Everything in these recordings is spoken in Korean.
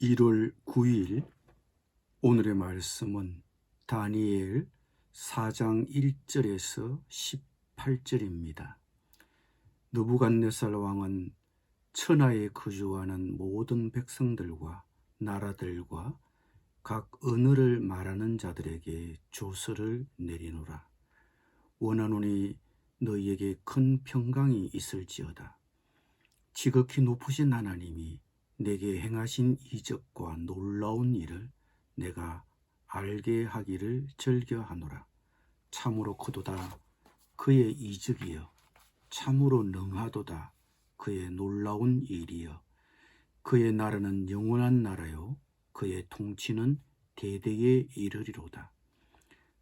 1월 9일 오늘의 말씀은 다니엘 4장 1절에서 18절입니다. 느부갓네살 왕은 천하에 거주하는 모든 백성들과 나라들과 각 언어를 말하는 자들에게 조서를 내리노라. 원하노니 너희에게 큰 평강이 있을지어다. 지극히 높으신 하나님이 내게 행하신 이적과 놀라운 일을 내가 알게 하기를 즐겨하노라. 참으로 크도다 그의 이적이여, 참으로 능하도다 그의 놀라운 일이여. 그의 나라는 영원한 나라요, 그의 통치는 대대에 이르리로다.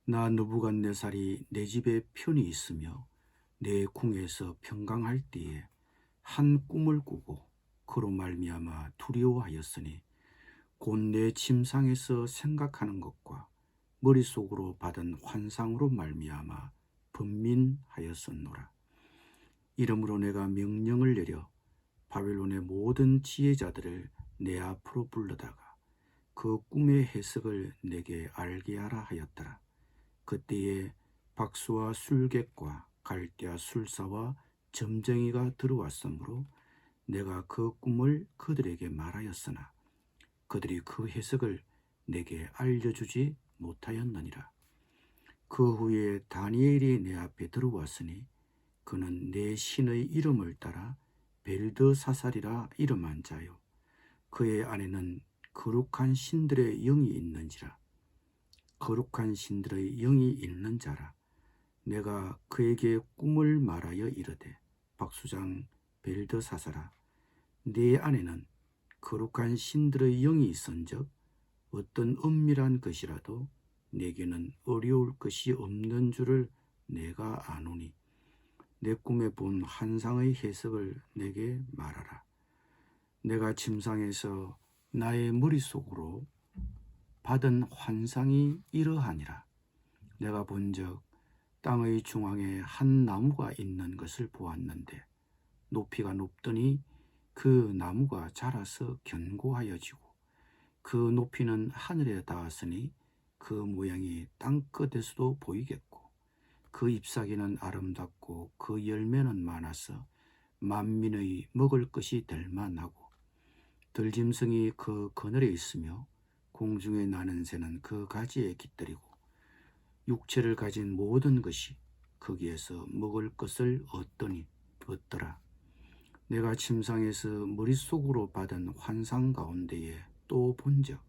나 느부갓네살이 내 집에 편히 있으며 내 궁에서 평강할 때에 한 꿈을 꾸고 그로 말미암아 두려워하였으니 곧 내 침상에서 생각하는 것과 머릿속으로 받은 환상으로 말미암아 번민하였었노라. 이러므로 내가 명령을 내려 바벨론의 모든 지혜자들을 내 앞으로 불러다가 그 꿈의 해석을 내게 알게 하라 하였더라. 그때에 박수와 술객과 갈대아 술사와 점쟁이가 들어왔으므로 내가 그 꿈을 그들에게 말하였으나 그들이 그 해석을 내게 알려주지 못하였느니라. 그 후에 다니엘이 내 앞에 들어왔으니 그는 내 신의 이름을 따라 벨드사살이라 이름한 자요, 그의 안에는 거룩한 신들의 영이 있는지라. 거룩한 신들의 영이 있는 자라. 내가 그에게 꿈을 말하여 이르되, 박수장 벨드사살아, 네 안에는 거룩한 신들의 영이 있은즉 어떤 은밀한 것이라도 내게는 어려울 것이 없는 줄을 내가 아노니 내 꿈에 본 환상의 해석을 내게 말하라. 내가 침상에서 나의 머릿속으로 받은 환상이 이러하니라. 내가 본즉 땅의 중앙에 한 나무가 있는 것을 보았는데 높이가 높더니 그 나무가 자라서 견고하여지고 그 높이는 하늘에 닿았으니 그 모양이 땅끝에서도 보이겠고 그 잎사귀는 아름답고 그 열매는 많아서 만민의 먹을 것이 될 만하고 들짐승이 그 그늘에 있으며 공중에 나는 새는 그 가지에 깃들이고 육체를 가진 모든 것이 거기에서 먹을 것을 얻더라. 내가 침상에서 머릿속으로 받은 환상 가운데에 또 본즉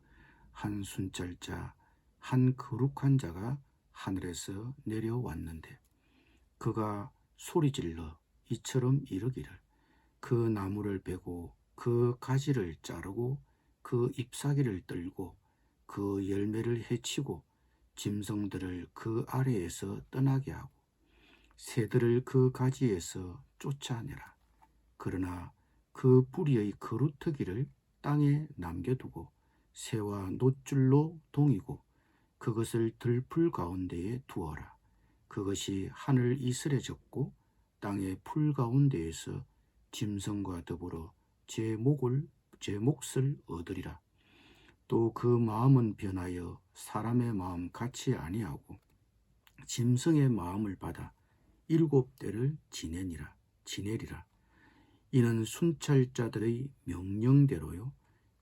한 순찰자, 한 거룩한 자가 하늘에서 내려왔는데 그가 소리질러 이처럼 이르기를, 그 나무를 베고 그 가지를 자르고 그 잎사귀를 떨고 그 열매를 해치고 짐승들을 그 아래에서 떠나게 하고 새들을 그 가지에서 쫓아내라. 그러나 그 뿌리의 거루터기를 땅에 남겨두고 새와 노줄로 동이고 그것을 들풀 가운데에 두어라. 그것이 하늘 이슬에 젖고 땅의 풀 가운데에서 짐승과 더불어 제 몫을 얻으리라. 또 그 마음은 변하여 사람의 마음 같이 아니하고 짐승의 마음을 받아 7대를 지내리라. 이는 순찰자들의 명령대로요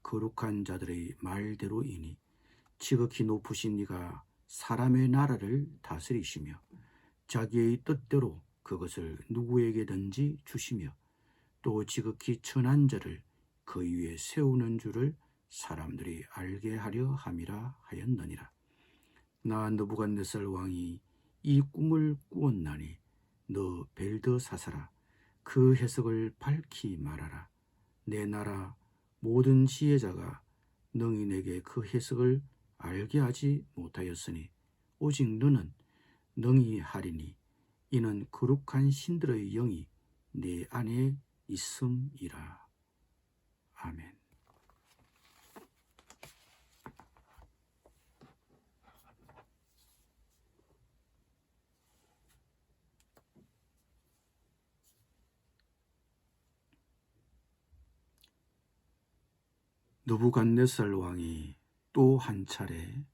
거룩한 자들의 말대로이니 지극히 높으신 이가 사람의 나라를 다스리시며 자기의 뜻대로 그것을 누구에게든지 주시며 또 지극히 천한 자를 그 위에 세우는 줄을 사람들이 알게 하려 함이라 하였느니라. 나 느부갓네살 왕이 이 꿈을 꾸었나니 너 벨드사살아, 그 해석을 밝히 말하라. 내 나라 모든 지혜자가 능히 내게 그 해석을 알게 하지 못하였으니 오직 너는 능히 하리니 이는 거룩한 신들의 영이 내 안에 있음이라. 아멘. 느부갓네살 왕이 또 한 차례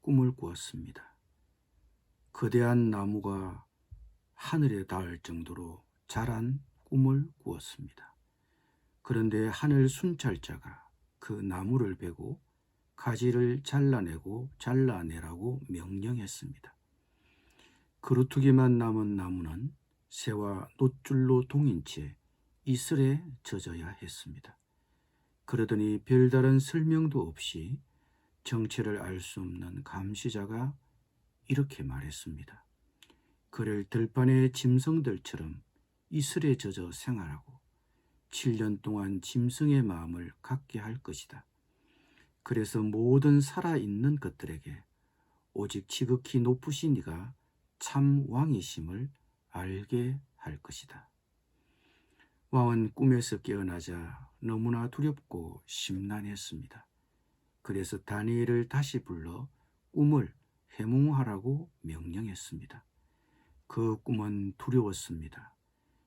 꿈을 꾸었습니다. 거대한 나무가 하늘에 닿을 정도로 자란 꿈을 꾸었습니다. 그런데 하늘 순찰자가 그 나무를 베고 가지를 잘라내라고 명령했습니다. 그루터기만 남은 나무는 새와 놋줄로 동인 채 이슬에 젖어야 했습니다. 그러더니 별다른 설명도 없이 정체를 알 수 없는 감시자가 이렇게 말했습니다. 그를 들판의 짐승들처럼 이슬에 젖어 생활하고 7년 동안 짐승의 마음을 갖게 할 것이다. 그래서 모든 살아있는 것들에게 오직 지극히 높으신 이가 참 왕이심을 알게 할 것이다. 왕은 꿈에서 깨어나자 너무나 두렵고 심란했습니다. 그래서 다니엘을 다시 불러 꿈을 해몽하라고 명령했습니다. 그 꿈은 두려웠습니다.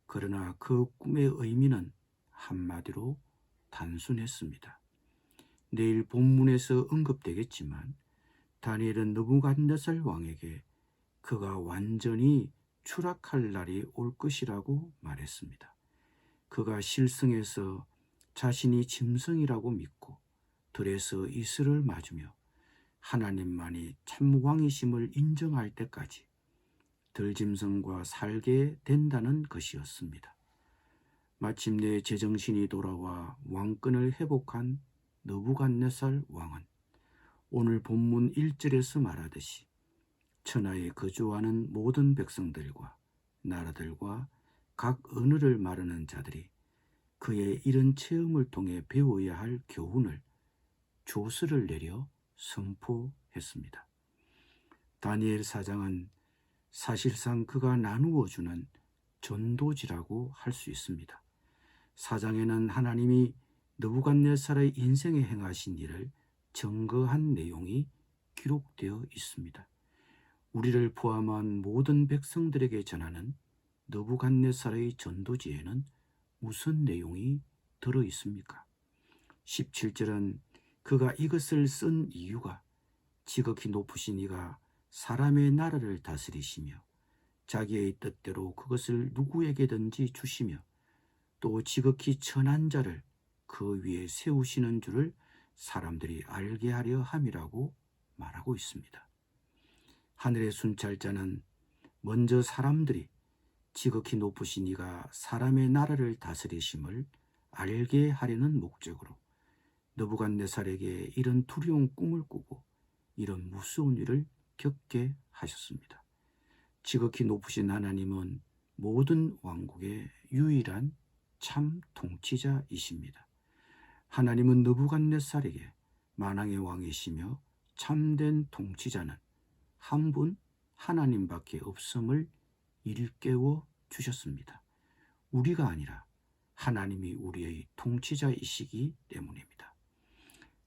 그러나 그 꿈의 의미는 한마디로 단순했습니다. 내일 본문에서 언급되겠지만 다니엘은 느부갓네살 왕에게 그가 완전히 추락할 날이 올 것이라고 말했습니다. 그가 실성해서 자신이 짐승이라고 믿고 들에서 이슬을 맞으며 하나님만이 참 왕이심을 인정할 때까지 들짐승과 살게 된다는 것이었습니다. 마침내 제정신이 돌아와 왕권을 회복한 느부갓네살 왕은 오늘 본문 1절에서 말하듯이 천하에 거주하는 모든 백성들과 나라들과 각 언어를 말하는 자들이 그의 이런 체험을 통해 배워야 할 교훈을 조서를 내려 선포했습니다. 다니엘 사장은 사실상 그가 나누어 주는 전도지라고 할 수 있습니다. 사장에는 하나님이 느부갓네살의 인생에 행하신 일을 증거한 내용이 기록되어 있습니다. 우리를 포함한 모든 백성들에게 전하는 느부갓네살의 전도지에는 무슨 내용이 들어 있습니까? 17절은 그가 이것을 쓴 이유가 지극히 높으신 이가 사람의 나라를 다스리시며 자기의 뜻대로 그것을 누구에게든지 주시며 또 지극히 천한 자를 그 위에 세우시는 줄을 사람들이 알게 하려 함이라고 말하고 있습니다. 하늘의 순찰자는 먼저 사람들이 지극히 높으신 이가 사람의 나라를 다스리심을 알게 하려는 목적으로 느부갓네살에게 이런 두려운 꿈을 꾸고 이런 무서운 일을 겪게 하셨습니다. 지극히 높으신 하나님은 모든 왕국의 유일한 참 통치자이십니다. 하나님은 느부갓네살에게 만왕의 왕이시며 참된 통치자는 한 분 하나님밖에 없음을 일깨워 주셨습니다. 우리가 아니라 하나님이 우리의 통치자이시기 때문입니다.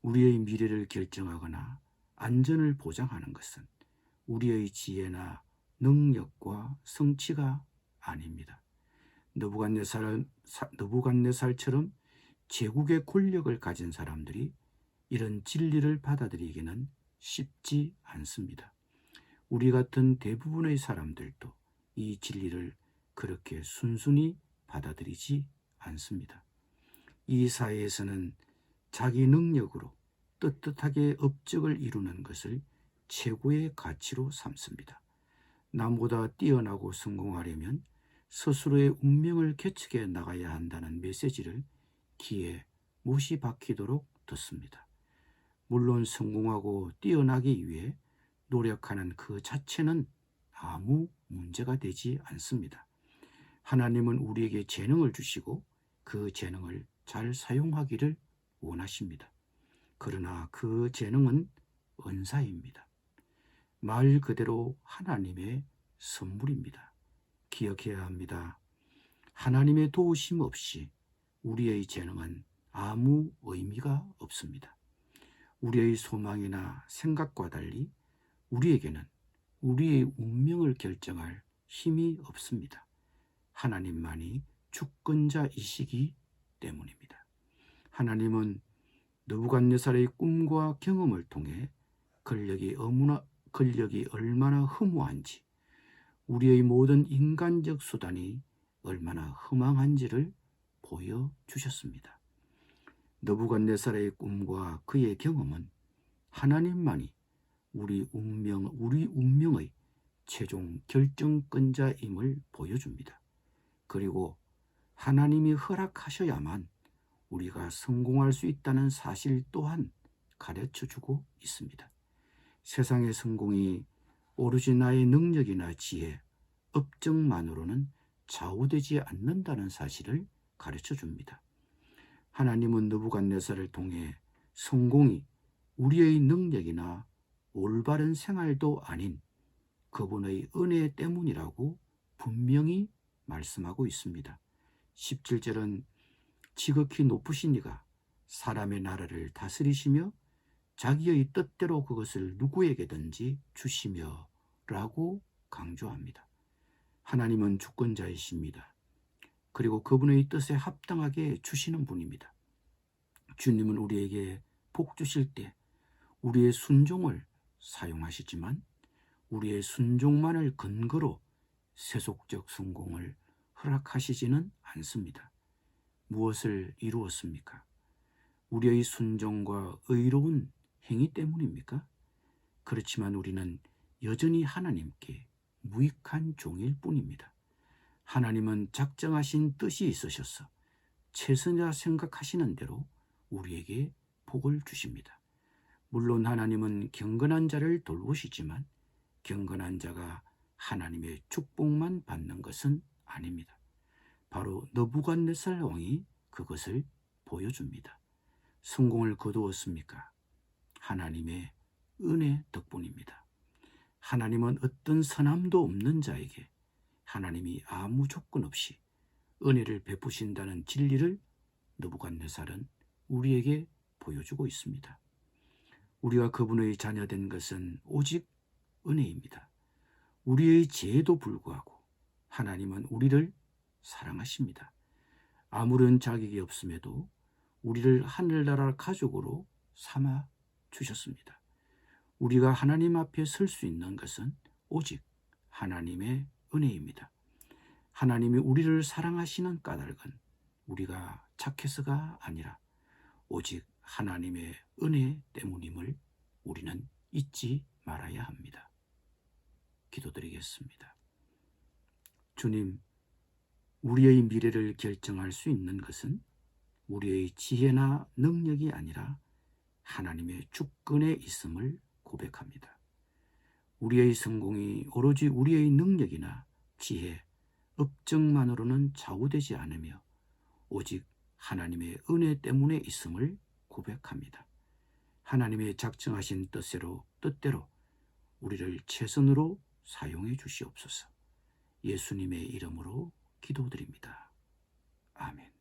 우리의 미래를 결정하거나 안전을 보장하는 것은 우리의 지혜나 능력과 성취가 아닙니다. 느부갓네살처럼 제국의 권력을 가진 사람들이 이런 진리를 받아들이기는 쉽지 않습니다. 우리 같은 대부분의 사람들도 이 진리를 그렇게 순순히 받아들이지 않습니다. 이 사회에서는 자기 능력으로 떳떳하게 업적을 이루는 것을 최고의 가치로 삼습니다. 남보다 뛰어나고 성공하려면 스스로의 운명을 개척해 나가야 한다는 메시지를 귀에 못이 박히도록 듣습니다. 물론 성공하고 뛰어나기 위해 노력하는 그 자체는 아무 문제가 되지 않습니다. 하나님은 우리에게 재능을 주시고 그 재능을 잘 사용하기를 원하십니다. 그러나 그 재능은 은사입니다. 말 그대로 하나님의 선물입니다. 기억해야 합니다. 하나님의 도우심 없이 우리의 재능은 아무 의미가 없습니다. 우리의 소망이나 생각과 달리 우리에게는 우리의 운명을 결정할 힘이 없습니다. 하나님만이 주권자이시기 때문입니다. 하나님은 느부갓네살의 꿈과 경험을 통해 권력이 얼마나 허무한지, 우리의 모든 인간적 수단이 얼마나 허망한지를 보여주셨습니다. 느부갓네살의 꿈과 그의 경험은 하나님만이 우리 운명의 최종 결정권자임을 보여줍니다. 그리고 하나님이 허락하셔야만 우리가 성공할 수 있다는 사실 또한 가르쳐주고 있습니다. 세상의 성공이 오로지 나의 능력이나 지혜, 업적만으로는 좌우되지 않는다는 사실을 가르쳐줍니다. 하나님은 느부갓네살을 통해 성공이 우리의 능력이나 올바른 생활도 아닌 그분의 은혜 때문이라고 분명히 말씀하고 있습니다. 17절은 지극히 높으신 이가 사람의 나라를 다스리시며 자기의 뜻대로 그것을 누구에게든지 주시며 라고 강조합니다. 하나님은 주권자이십니다. 그리고 그분의 뜻에 합당하게 주시는 분입니다. 주님은 우리에게 복 주실 때 우리의 순종을 사용하시지만 우리의 순종만을 근거로 세속적 성공을 허락하시지는 않습니다. 무엇을 이루었습니까? 우리의 순종과 의로운 행위 때문입니까? 그렇지만 우리는 여전히 하나님께 무익한 종일 뿐입니다. 하나님은 작정하신 뜻이 있으셔서 최선이라 생각하시는 대로 우리에게 복을 주십니다. 물론 하나님은 경건한 자를 돌보시지만 경건한 자가 하나님의 축복만 받는 것은 아닙니다. 바로 느부갓네살 왕이 그것을 보여줍니다. 성공을 거두었습니까? 하나님의 은혜 덕분입니다. 하나님은 어떤 선함도 없는 자에게 하나님이 아무 조건 없이 은혜를 베푸신다는 진리를 느부갓네살은 우리에게 보여주고 있습니다. 우리가 그분의 자녀된 것은 오직 은혜입니다. 우리의 죄에도 불구하고 하나님은 우리를 사랑하십니다. 아무런 자격이 없음에도 우리를 하늘나라 가족으로 삼아 주셨습니다. 우리가 하나님 앞에 설 수 있는 것은 오직 하나님의 은혜입니다. 하나님이 우리를 사랑하시는 까닭은 우리가 착해서가 아니라 오직 하나님의 은혜 때문임을 우리는 잊지 말아야 합니다. 기도드리겠습니다. 주님, 우리의 미래를 결정할 수 있는 것은 우리의 지혜나 능력이 아니라 하나님의 주권에 있음을 고백합니다. 우리의 성공이 오로지 우리의 능력이나 지혜, 업적만으로는 좌우되지 않으며 오직 하나님의 은혜 때문에 있음을 고백합니다. 하나님의 작정하신 뜻대로 우리를 최선으로 사용해 주시옵소서. 예수님의 이름으로 기도드립니다. 아멘.